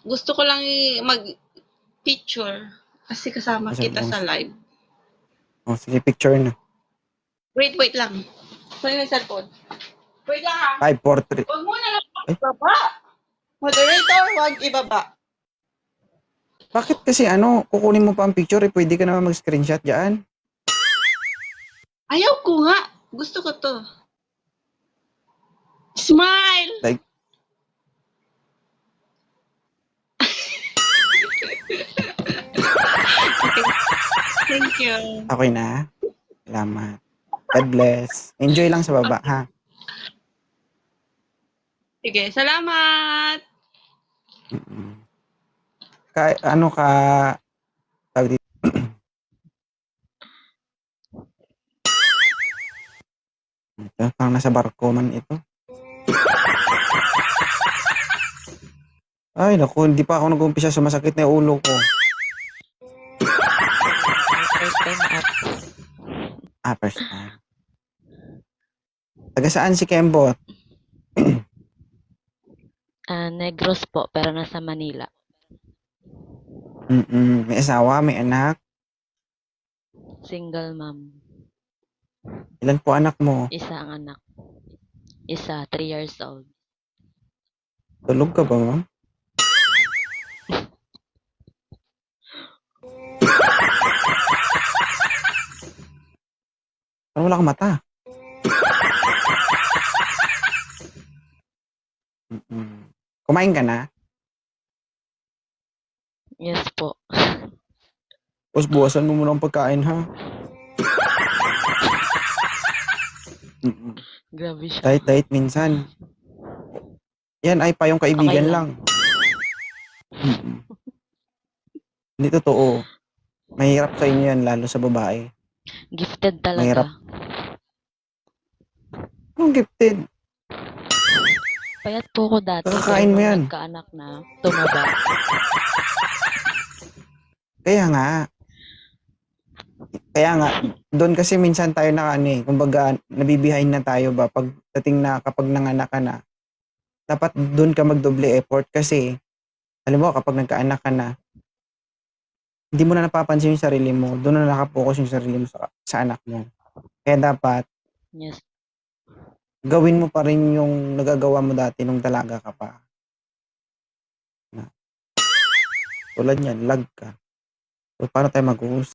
Gusto ko lang mag-picture kasi kasama Kasi, kita sa live. sige, picture na. Wait lang. Saan yung cellphone? Wait lang ha. 5, 4, 3. Huwag mo na lang Ay, ibaba. Moderator, huwag ibaba. bakit kasi kukunin mo pa ang picture, pwede ka naman mag-screenshot dyan. Ayaw ko nga. Gusto ko to. Smile! Like, Thank you. okay na. Salamat. God bless. Enjoy lang sa baba, ha? Sige, salamat! Mm-mm. Ano ka, tawag dito? Ito, parang nasa barko man ito. Ay, naku, hindi pa ako nag-umpisa, sumasakit na yung ulo ko. First time up. First time. Taga saan si Kembot? Negros po, pero nasa Manila. May asawa, may anak. Single mom. Ilan po anak mo? Isa ang anak. Isa, 3 years old. Tulog ka ba, ma'am? Parang wala kang mata. Kumain ka na? Yes po. Tapos buwasan mo muna ang pagkain, ha? Grabe siya. Diet minsan. Yan ay pa yung kaibigan Okay lang. lang. Hindi totoo. Mahirap sa inyo yan, lalo sa babae. Gifted Mahirap. talaga. Anong gifted? Payat po ko dati, Kakakain pero mo nung yan. nagkaanak na, tumaba. Kaya nga, doon kasi minsan tayo kumbaga, nabibehind na tayo ba, pagdating na kapag nanganak ka na, dapat doon ka magdoble effort kasi, alam mo, kapag nagkaanak ka na, hindi mo na napapansin yung sarili mo, doon na nakapokus yung sarili mo sa anak mo. Kaya dapat, Yes. gawin mo pa rin yung nagagawa mo dati nung dalaga ka pa. Tulad yan, lag ka. So, paano tayo mag-uusap?